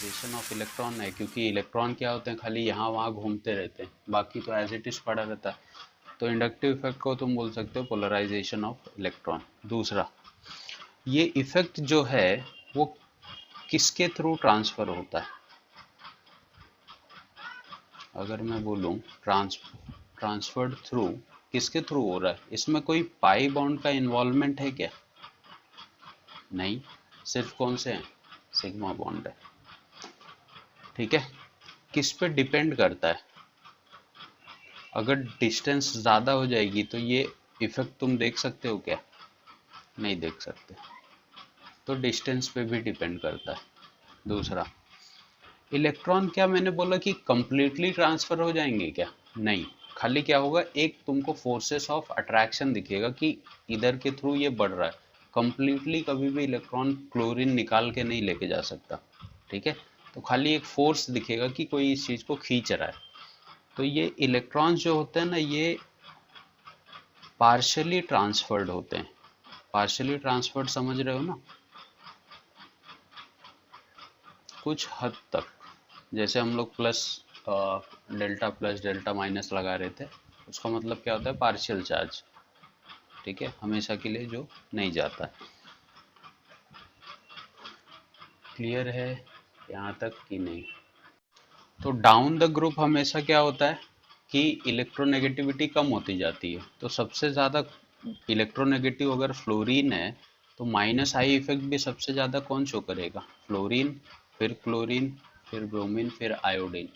Polarisation of electron है, क्योंकि electron क्या होते हैं खाली यहाँ वहाँ घूमते रहते हैं, बाकी तो एज इट इज पड़ा रहता है। तो इंडक्टिव इफेक्ट को तुम बोल सकते हो पोलराइजेशन ऑफ इलेक्ट्रॉन। दूसरा, ये इफेक्ट जो है वो किसके थ्रू ट्रांसफर होता है? अगर मैं बोलूं ट्रांसफर्ड थ्रू, किसके थ्रू हो रहा है? इसमें कोई पाई बॉन्ड का इन्वॉल्वमेंट है क्या? नहीं, सिर्फ कौन से हैं? सिग्मा बॉन्ड है। ठीक है, किस पे डिपेंड करता है? अगर डिस्टेंस ज़्यादा हो जाएगी तो ये इफेक्ट तुम देख सकते हो क्या? नहीं देख सकते। तो डिस्टेंस पे भी डिपेंड करता है। दूसरा, इलेक्ट्रॉन क्या मैंने बोला कि कंप्लीटली ट्रांसफर हो जाएंगे क्या? नहीं, खाली क्या होगा, एक तुमको फोर्सेस ऑफ अट्रैक्शन दिखेगा कि इधर के थ्रू ये बढ़ रहा है। कंप्लीटली कभी भी इलेक्ट्रॉन क्लोरीन निकाल के नहीं लेके जा सकता। ठीक है, तो खाली एक फोर्स दिखेगा कि कोई इस चीज को खींच रहा है। तो ये इलेक्ट्रॉन्स जो होते हैं ना, ये पार्शियली ट्रांसफर्ड होते हैं। पार्शियली ट्रांसफर्ड समझ रहे हो ना? कुछ हद तक। जैसे हम लोग डेल्टा प्लस डेल्टा माइनस लगा रहे थे, उसका मतलब क्या होता है? Partial charge. ठीक है, हमेशा के लिए जो नहीं जाता है। क्लियर है यहाँ तक कि नहीं? तो डाउन द ग्रुप हमेशा क्या होता है कि इलेक्ट्रोनेगेटिविटी कम होती जाती है। तो सबसे ज़्यादा इलेक्ट्रोनेगेटिव अगर फ्लोरीन है, तो माइनस आई इफेक्ट भी सबसे ज़्यादा कौन शो करेगा? फ्लोरीन, फिर क्लोरीन, फिर ब्रोमीन, फिर आयोडीन।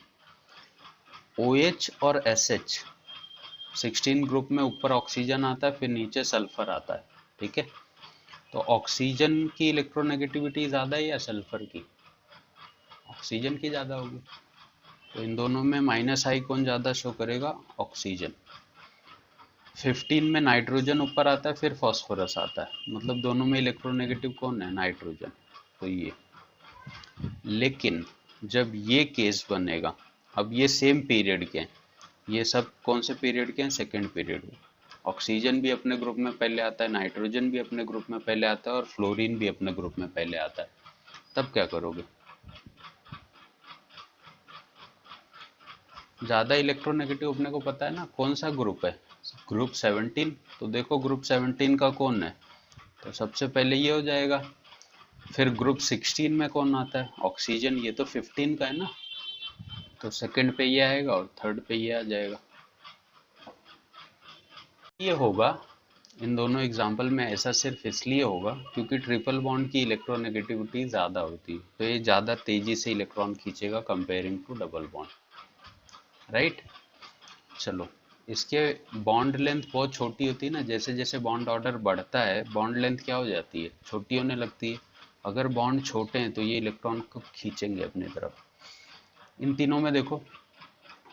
OH और SH 16 ग्रुप में ऊपर ऑक्सीजन आता है, फिर नीचे सल्फर आता है। ठीक है, तो ऑक्सीजन की इलेक्ट्रोनेगेटिविटी ज़्यादा है या सल्फर की? ऑक्सीजन की ज़्यादा होगी। तो इन दोनों में माइनस आई कौन ज़्यादा शो करेगा? ऑक्सीजन। 15 में नाइट्रोजन ऊपर आता है, फिर फॉस्फोरस आता है, मतलब दोनों में इलेक्ट्रोनेगेटिव कौन है? नाइट्रोजन। तो ये, लेकिन जब ये केस बनेगा, अब ये सेम पीरियड के हैं, ये सब कौन से पीरियड के हैं? सेकेंड पीरियड में। ऑक्सीजन भी अपने ग्रुप में पहले आता है, नाइट्रोजन भी अपने ग्रुप में पहले आता है, और फ्लोरीन भी अपने ग्रुप में पहले आता है। तब क्या करोगे? ज़्यादा इलेक्ट्रोनेगेटिव अपने को पता है ना कौन सा ग्रुप है? ग्रुप 17। तो देखो ग्रुप 17 का कौन है? तो सबसे पहले ये हो जाएगा। फिर ग्रुप 16 में कौन आता है? ऑक्सीजन। ये तो 15 का है ना, तो सेकंड पे ये आएगा और थर्ड पे ये आ जाएगा। ये होगा इन दोनों एग्जाम्पल में, ऐसा सिर्फ इसलिए होगा क्योंकि ट्रिपल बॉन्ड की इलेक्ट्रोनेगेटिविटी ज़्यादा होती है, तो ये ज़्यादा तेजी से इलेक्ट्रॉन खींचेगा comparing to double bond. Right, चलो। इसके बॉन्ड लेंथ बहुत छोटी होती है ना, जैसे जैसे बॉन्ड ऑर्डर बढ़ता है बॉन्ड लेंथ क्या हो जाती है? छोटी होने लगती है। अगर बॉन्ड छोटे हैं तो ये इलेक्ट्रॉन को खींचेंगे अपनी तरफ। इन तीनों में देखो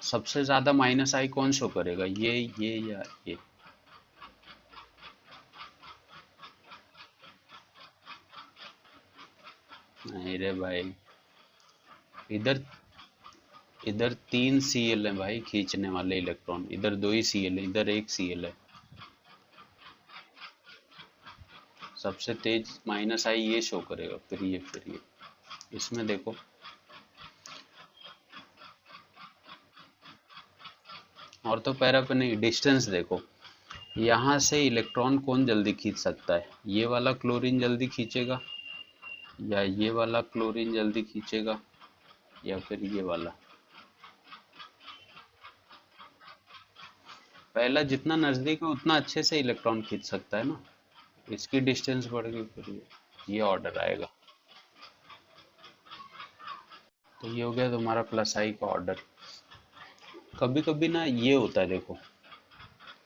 सबसे ज्यादा माइनस आई कौन शो करेगा? ये या ये? नहीं रे भाई, इधर इधर 3 Cl है भाई खींचने वाले इलेक्ट्रॉन, इधर 2 ही Cl है, इधर 1 Cl है। सबसे तेज माइनस आई ये शो करेगा, फिर ये इसमें देखो। और तो पैरा पे नहीं, डिस्टेंस देखो। यहाँ से इलेक्ट्रॉन कौन जल्दी खींच सकता है? ये वाला क्लोरीन जल्दी खींचेगा, या ये वाला क्लोरीन जल्दी खींचेगा, या फिर ये वाला? पहला जितना नजदीक है उतना अच्छे से इलेक्ट्रॉन खींच सकता है ना। इसकी डिस्टेंस बढ़ गई, फिर ये ऑर्डर आएगा। तो ये हो गया तुम्हारा प्लस आई का ऑर्डर। कभी कभी ना ये होता है, देखो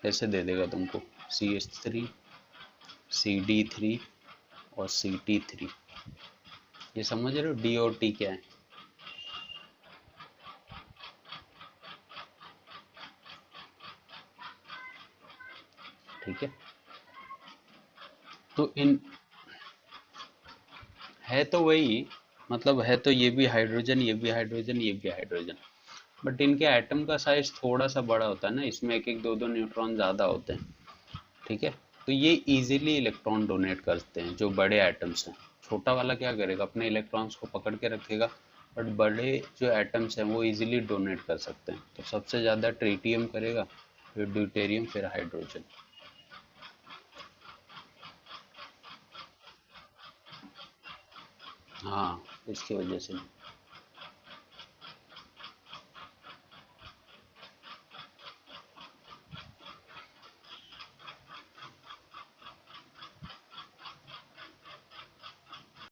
ऐसे दे देगा तुमको CH3, CD3 और CT3। ये समझ रहे हो डी और टी क्या है? ठीक है, तो इन है तो वही, मतलब है तो ये भी हाइड्रोजन, ये भी हाइड्रोजन, ये भी हाइड्रोजन, बट इनके एटम का साइज थोड़ा सा बड़ा होता है ना, इसमें एक एक दो दो न्यूट्रॉन ज्यादा होते हैं। ठीक है, तो ये इजीली इलेक्ट्रॉन डोनेट करते हैं जो बड़े एटम्स हैं। छोटा वाला क्या करेगा? अपने इलेक्ट्रॉन्स को पकड़ के रखेगा बट बड़े जो एटम्स हैं वो इजीली डोनेट कर सकते हैं। तो सबसे ज़्यादा ट्रिटियम करेगा, फिर ड्यूटेरियम, फिर हाइड्रोजन। हाँ, इसकी वजह से।